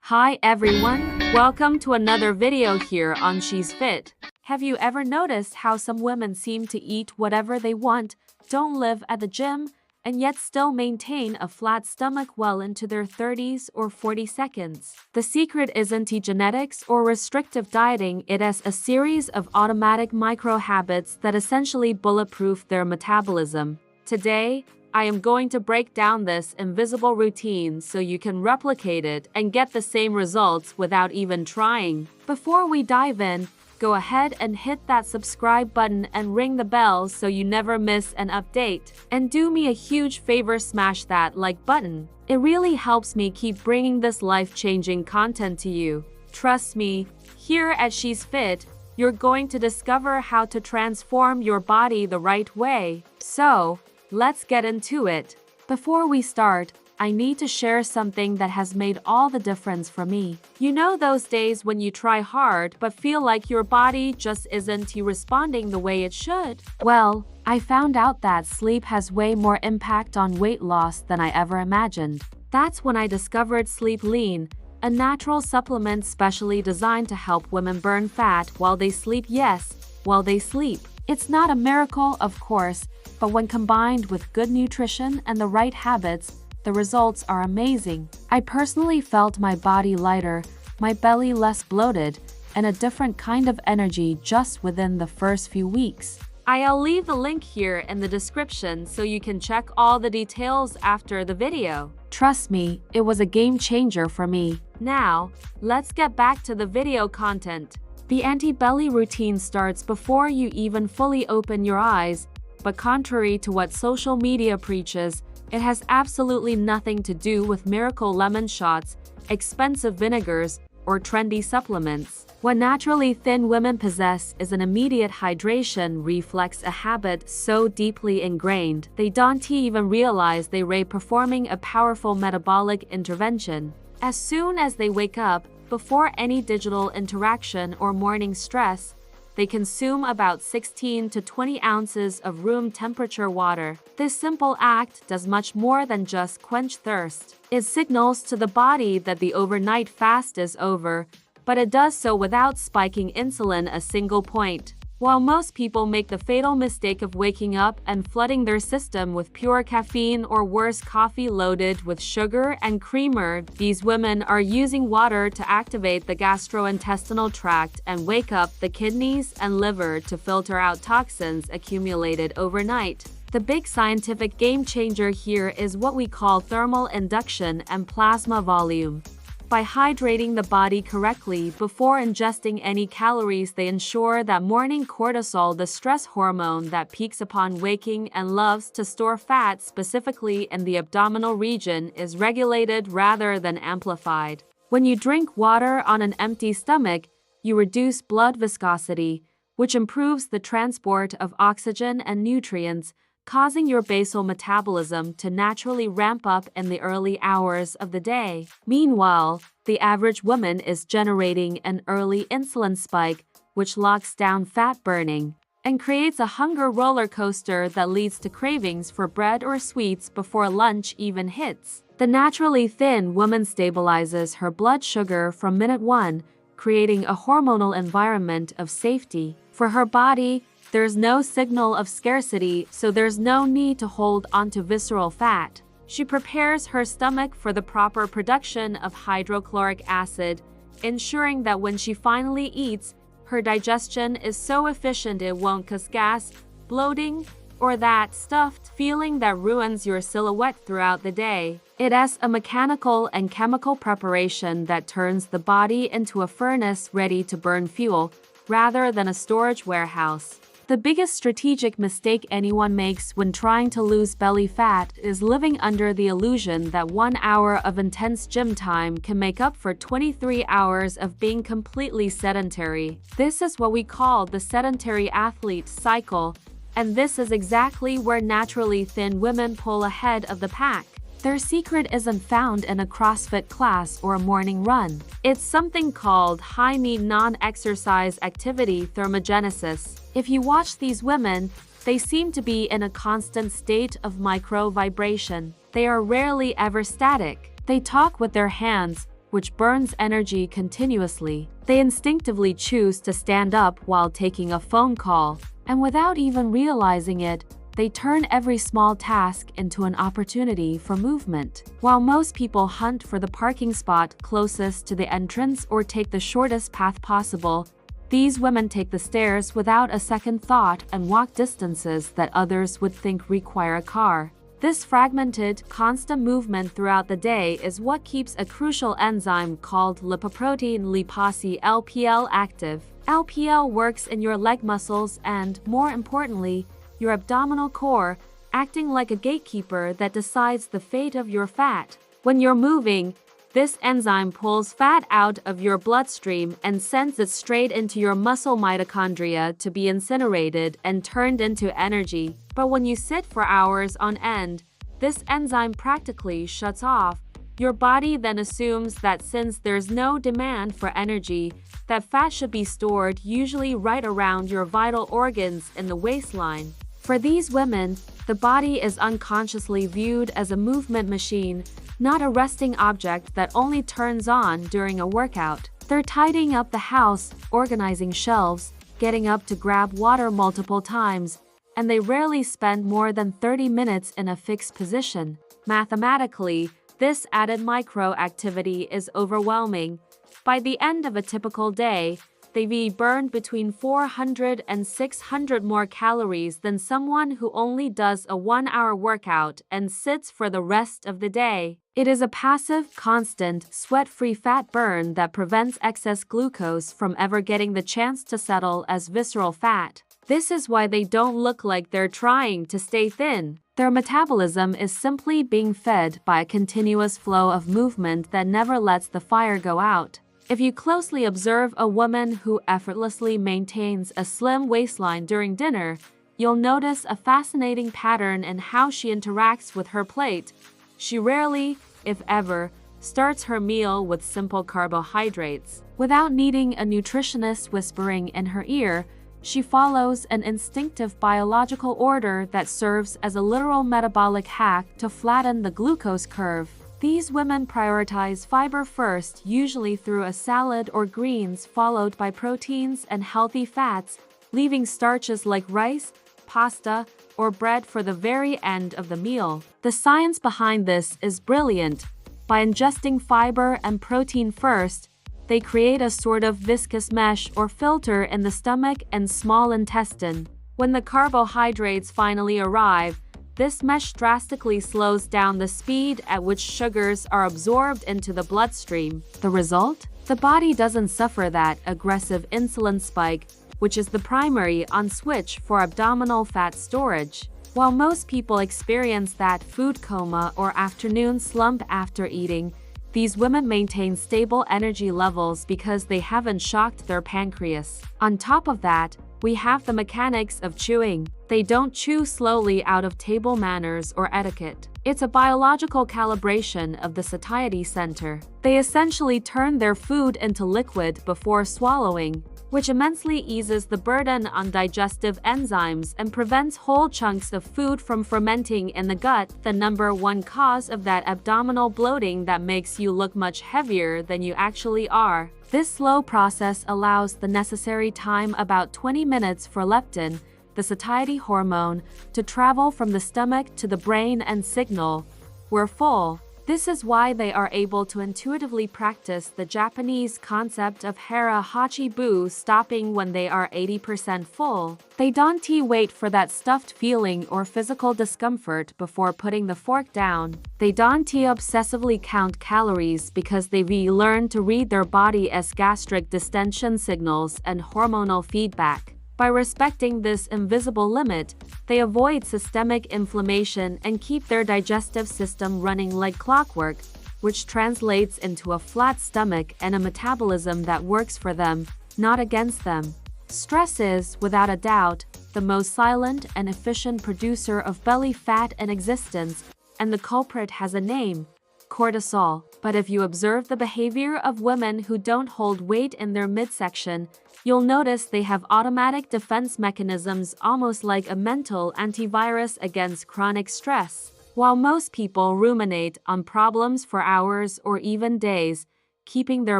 Hi everyone, welcome to another video here on She's Fit. Have you ever noticed how some women seem to eat whatever they want, don't live at the gym, and yet still maintain a flat stomach well into their 30s or 40s? The secret isn't genetics or restrictive dieting, it is a series of automatic micro-habits that essentially bulletproof their metabolism. Today, I am going to break down this invisible routine so you can replicate it and get the same results without even trying. Before we dive in, go ahead and hit that subscribe button and ring the bell so you never miss an update. And do me a huge favor, smash that like button. It really helps me keep bringing this life-changing content to you. Trust me, here at She's Fit, you're going to discover how to transform your body the right way. So, let's get into it. Before we start, I need to share something that has made all the difference for me. You know those days when you try hard but feel like your body just isn't responding the way it should? Well, I found out that sleep has way more impact on weight loss than I ever imagined. That's when I discovered Sleep Lean, a natural supplement specially designed to help women burn fat while they sleep. Yes, while they sleep. It's not a miracle, of course, but when combined with good nutrition and the right habits, the results are amazing. I personally felt my body lighter, my belly less bloated, and a different kind of energy just within the first few weeks. I'll leave the link here in the description so you can check all the details after the video. Trust me, it was a game changer for me. Now, let's get back to the video content. The anti-belly routine starts before you even fully open your eyes, but contrary to what social media preaches, it has absolutely nothing to do with miracle lemon shots, expensive vinegars, or trendy supplements. What naturally thin women possess is an immediate hydration reflex, a habit so deeply ingrained they don't even realize they're performing a powerful metabolic intervention. As soon as they wake up, before any digital interaction or morning stress, they consume about 16 to 20 ounces of room temperature water. This simple act does much more than just quench thirst. It signals to the body that the overnight fast is over, but it does so without spiking insulin a single point. While most people make the fatal mistake of waking up and flooding their system with pure caffeine or worse, coffee loaded with sugar and creamer, these women are using water to activate the gastrointestinal tract and wake up the kidneys and liver to filter out toxins accumulated overnight. The big scientific game changer here is what we call thermal induction and plasma volume. By hydrating the body correctly before ingesting any calories, they ensure that morning cortisol, the stress hormone that peaks upon waking and loves to store fat specifically in the abdominal region, is regulated rather than amplified. When you drink water on an empty stomach, you reduce blood viscosity, which improves the transport of oxygen and nutrients, causing your basal metabolism to naturally ramp up in the early hours of the day. Meanwhile, the average woman is generating an early insulin spike, which locks down fat burning and creates a hunger roller coaster that leads to cravings for bread or sweets before lunch even hits. The naturally thin woman stabilizes her blood sugar from minute one, creating a hormonal environment of safety. For her body, there's no signal of scarcity, so there's no need to hold onto visceral fat. She prepares her stomach for the proper production of hydrochloric acid, ensuring that when she finally eats, her digestion is so efficient it won't cause gas, bloating, or that stuffed feeling that ruins your silhouette throughout the day. It is a mechanical and chemical preparation that turns the body into a furnace ready to burn fuel, rather than a storage warehouse. The biggest strategic mistake anyone makes when trying to lose belly fat is living under the illusion that 1 hour of intense gym time can make up for 23 hours of being completely sedentary. This is what we call the sedentary athlete cycle, and this is exactly where naturally thin women pull ahead of the pack. Their secret isn't found in a CrossFit class or a morning run. It's something called high-need non-exercise activity thermogenesis. If you watch these women, they seem to be in a constant state of micro-vibration. They are rarely ever static. They talk with their hands, which burns energy continuously. They instinctively choose to stand up while taking a phone call, and without even realizing it, they turn every small task into an opportunity for movement. While most people hunt for the parking spot closest to the entrance or take the shortest path possible, these women take the stairs without a second thought and walk distances that others would think require a car. This fragmented, constant movement throughout the day is what keeps a crucial enzyme called lipoprotein lipase LPL active. LPL works in your leg muscles and, more importantly, your abdominal core, acting like a gatekeeper that decides the fate of your fat. When you're moving, this enzyme pulls fat out of your bloodstream and sends it straight into your muscle mitochondria to be incinerated and turned into energy. But when you sit for hours on end, this enzyme practically shuts off. Your body then assumes that since there's no demand for energy, that fat should be stored usually right around your vital organs in the waistline. For these women, the body is unconsciously viewed as a movement machine, not a resting object that only turns on during a workout. They're tidying up the house, organizing shelves, getting up to grab water multiple times, and they rarely spend more than 30 minutes in a fixed position. Mathematically, this added micro-activity is overwhelming. By the end of a typical day, they've burned between 400 and 600 more calories than someone who only does a 1-hour workout and sits for the rest of the day. It is a passive, constant, sweat-free fat burn that prevents excess glucose from ever getting the chance to settle as visceral fat. This is why they don't look like they're trying to stay thin. Their metabolism is simply being fed by a continuous flow of movement that never lets the fire go out. If you closely observe a woman who effortlessly maintains a slim waistline during dinner, you'll notice a fascinating pattern in how she interacts with her plate. She rarely, if ever, starts her meal with simple carbohydrates. Without needing a nutritionist whispering in her ear, she follows an instinctive biological order that serves as a literal metabolic hack to flatten the glucose curve. These women prioritize fiber first, usually through a salad or greens, followed by proteins and healthy fats, leaving starches like rice, pasta, or bread for the very end of the meal. The science behind this is brilliant. By ingesting fiber and protein first, they create a sort of viscous mesh or filter in the stomach and small intestine. When the carbohydrates finally arrive, this mesh drastically slows down the speed at which sugars are absorbed into the bloodstream. The result? The body doesn't suffer that aggressive insulin spike, which is the primary on switch for abdominal fat storage. While most people experience that food coma or afternoon slump after eating, these women maintain stable energy levels because they haven't shocked their pancreas. On top of that, we have the mechanics of chewing. They don't chew slowly out of table manners or etiquette. It's a biological calibration of the satiety center. They essentially turn their food into liquid before swallowing, which immensely eases the burden on digestive enzymes and prevents whole chunks of food from fermenting in the gut, the #1 cause of that abdominal bloating that makes you look much heavier than you actually are. This slow process allows the necessary time, about 20 minutes, for leptin, the satiety hormone, to travel from the stomach to the brain and signal, "We're full." This is why they are able to intuitively practice the Japanese concept of hara hachi bu, stopping when they are 80% full. They don't wait for that stuffed feeling or physical discomfort before putting the fork down. They don't obsessively count calories because they've learned to read their body as gastric distension signals and hormonal feedback. By respecting this invisible limit, they avoid systemic inflammation and keep their digestive system running like clockwork, which translates into a flat stomach and a metabolism that works for them, not against them. Stress is, without a doubt, the most silent and efficient producer of belly fat in existence, and the culprit has a name: cortisol. But if you observe the behavior of women who don't hold weight in their midsection, you'll notice they have automatic defense mechanisms, almost like a mental antivirus against chronic stress. While most people ruminate on problems for hours or even days, keeping their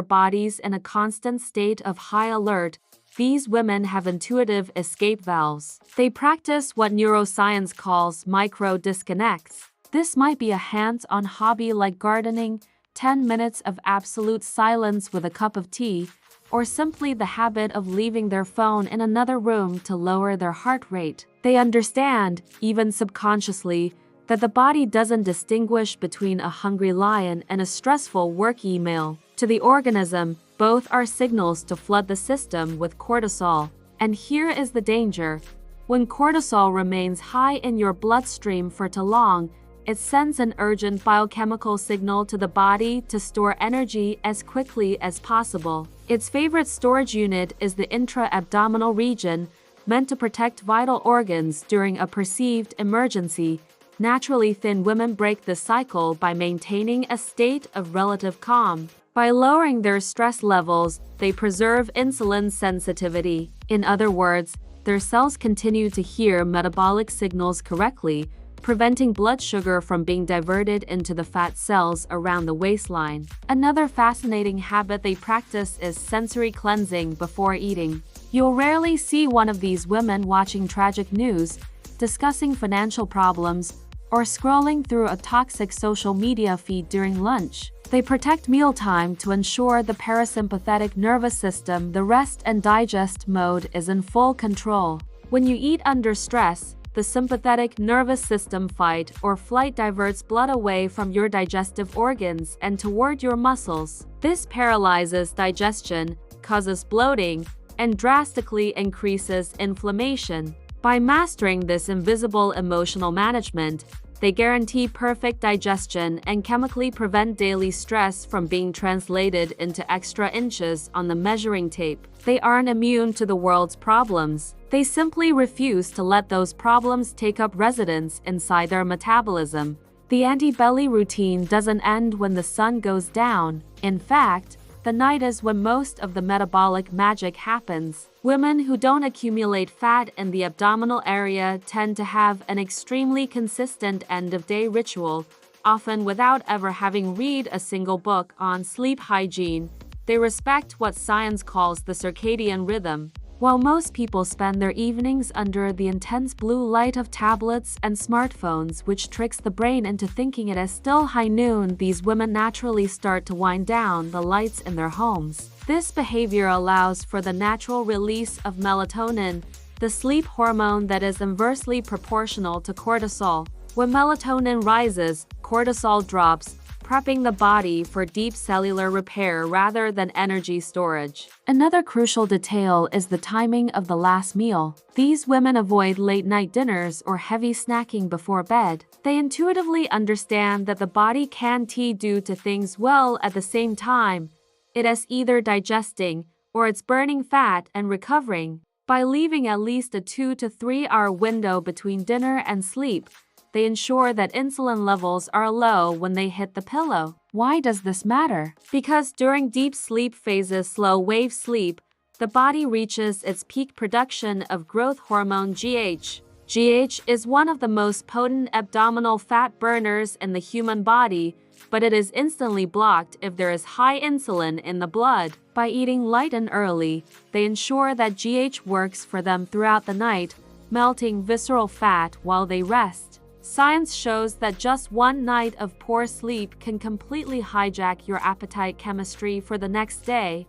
bodies in a constant state of high alert. These women have intuitive escape valves. They practice what neuroscience calls micro-disconnects. This might be a hands-on hobby like gardening, 10 minutes of absolute silence with a cup of tea, or simply the habit of leaving their phone in another room to lower their heart rate. They understand, even subconsciously, that the body doesn't distinguish between a hungry lion and a stressful work email. To the organism, both are signals to flood the system with cortisol. And here is the danger. When cortisol remains high in your bloodstream for too long, it sends an urgent biochemical signal to the body to store energy as quickly as possible. Its favorite storage unit is the intra-abdominal region, meant to protect vital organs during a perceived emergency. Naturally thin women break this cycle by maintaining a state of relative calm. By lowering their stress levels, they preserve insulin sensitivity. In other words, their cells continue to hear metabolic signals correctly, preventing blood sugar from being diverted into the fat cells around the waistline. Another fascinating habit they practice is sensory cleansing before eating. You'll rarely see one of these women watching tragic news, discussing financial problems, or scrolling through a toxic social media feed during lunch. They protect mealtime to ensure the parasympathetic nervous system, the rest and digest mode, is in full control. When you eat under stress, the sympathetic nervous system fight or flight diverts blood away from your digestive organs and toward your muscles. This paralyzes digestion, causes bloating, and drastically increases inflammation. By mastering this invisible emotional management, they guarantee perfect digestion and chemically prevent daily stress from being translated into extra inches on the measuring tape. They aren't immune to the world's problems. They simply refuse to let those problems take up residence inside their metabolism. The anti-belly routine doesn't end when the sun goes down. In fact, the night is when most of the metabolic magic happens. Women who don't accumulate fat in the abdominal area tend to have an extremely consistent end-of-day ritual, often without ever having read a single book on sleep hygiene. They respect what science calls the circadian rhythm. While most people spend their evenings under the intense blue light of tablets and smartphones, which tricks the brain into thinking it is still high noon, these women naturally start to wind down the lights in their homes. This behavior allows for the natural release of melatonin, the sleep hormone that is inversely proportional to cortisol. When melatonin rises, cortisol drops, prepping the body for deep cellular repair rather than energy storage. Another crucial detail is the timing of the last meal. These women avoid late-night dinners or heavy snacking before bed. They intuitively understand that the body can't do two things well at the same time. It is either digesting, or it's burning fat and recovering. By leaving at least a 2 to 3 hour window between dinner and sleep, they ensure that insulin levels are low when they hit the pillow. Why does this matter? Because during deep sleep phases, slow-wave sleep, the body reaches its peak production of growth hormone GH. GH is one of the most potent abdominal fat burners in the human body, but it is instantly blocked if there is high insulin in the blood. By eating light and early, they ensure that GH works for them throughout the night, melting visceral fat while they rest. Science shows that just one night of poor sleep can completely hijack your appetite chemistry for the next day.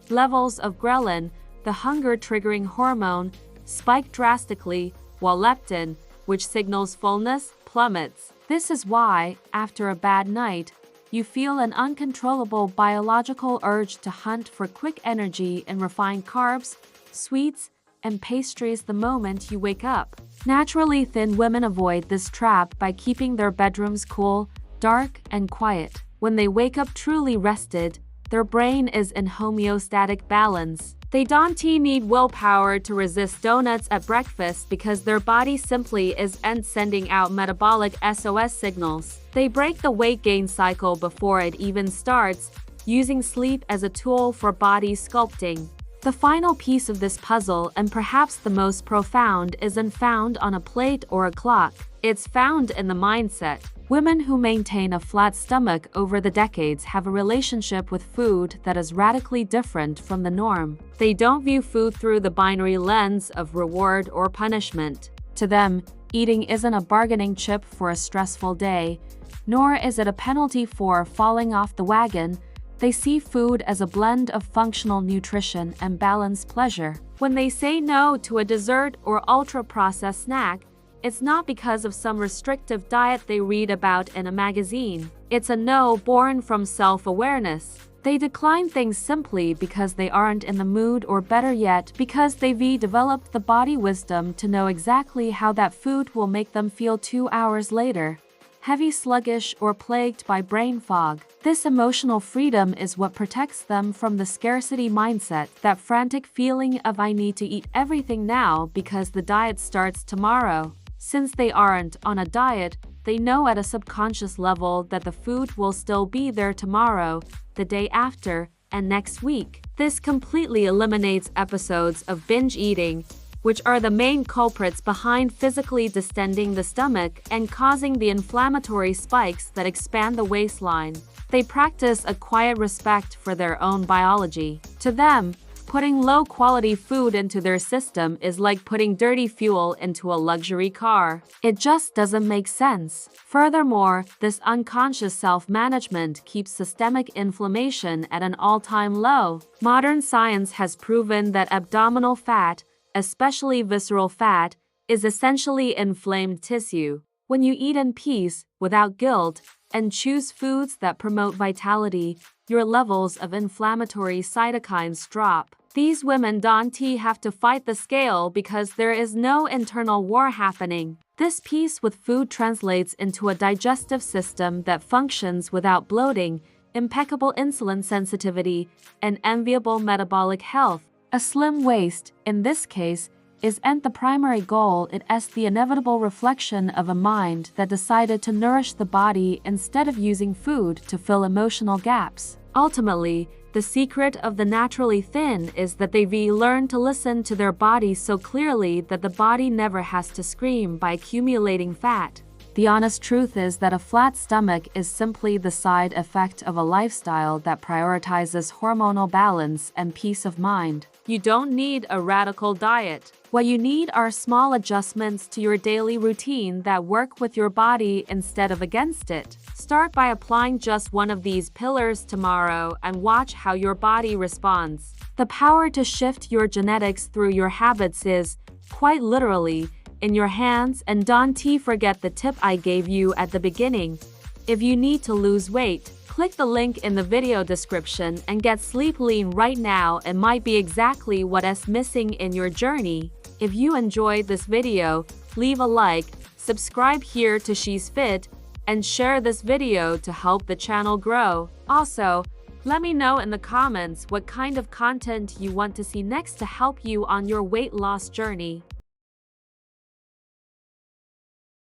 Levels of ghrelin, the hunger-triggering hormone, spike drastically, while leptin, which signals fullness, plummets. This is why, after a bad night, you feel an uncontrollable biological urge to hunt for quick energy in refined carbs, sweets, and pastries the moment you wake up. Naturally thin women avoid this trap by keeping their bedrooms cool, dark, and quiet. When they wake up truly rested, their brain is in homeostatic balance. They don't need willpower to resist donuts at breakfast because their body simply isn't sending out metabolic SOS signals. They break the weight gain cycle before it even starts, using sleep as a tool for body sculpting. The final piece of this puzzle, and perhaps the most profound, isn't found on a plate or a clock. It's found in the mindset. Women who maintain a flat stomach over the decades have a relationship with food that is radically different from the norm. They don't view food through the binary lens of reward or punishment. To them, eating isn't a bargaining chip for a stressful day, nor is it a penalty for falling off the wagon. They see food as a blend of functional nutrition and balanced pleasure. When they say no to a dessert or ultra-processed snack, it's not because of some restrictive diet they read about in a magazine. It's a no born from self-awareness. They decline things simply because they aren't in the mood, or better yet, because they've developed the body wisdom to know exactly how that food will make them feel 2 hours later. Heavy, sluggish, or plagued by brain fog. This emotional freedom is what protects them from the scarcity mindset, that frantic feeling of I need to eat everything now because the diet starts tomorrow. Since they aren't on a diet, they know at a subconscious level that the food will still be there tomorrow, the day after, and next week. This completely eliminates episodes of binge eating, which are the main culprits behind physically distending the stomach and causing the inflammatory spikes that expand the waistline. They practice a quiet respect for their own biology. To them, putting low-quality food into their system is like putting dirty fuel into a luxury car. It just doesn't make sense. Furthermore, this unconscious self-management keeps systemic inflammation at an all-time low. Modern science has proven that abdominal fat, especially visceral fat, is essentially inflamed tissue. When you eat in peace, without guilt, and choose foods that promote vitality, your levels of inflammatory cytokines drop. These women don't have to fight the scale because there is no internal war happening. This peace with food translates into a digestive system that functions without bloating, impeccable insulin sensitivity, and enviable metabolic health. A slim waist, in this case, isn't the primary goal. It is the inevitable reflection of a mind that decided to nourish the body instead of using food to fill emotional gaps. Ultimately, the secret of the naturally thin is that they've learned to listen to their body so clearly that the body never has to scream by accumulating fat. The honest truth is that a flat stomach is simply the side effect of a lifestyle that prioritizes hormonal balance and peace of mind. You don't need a radical diet. What you need are small adjustments to your daily routine that work with your body instead of against it. Start by applying just one of these pillars tomorrow and watch how your body responds. The power to shift your genetics through your habits is, quite literally, in your hands, and don't forget the tip I gave you at the beginning. If you need to lose weight, click the link in the video description and get sleep lean right now. It might be exactly what is missing in your journey. If you enjoyed this video, leave a like, subscribe here to She's Fit, and share this video to help the channel grow. Also, let me know in the comments what kind of content you want to see next to help you on your weight loss journey.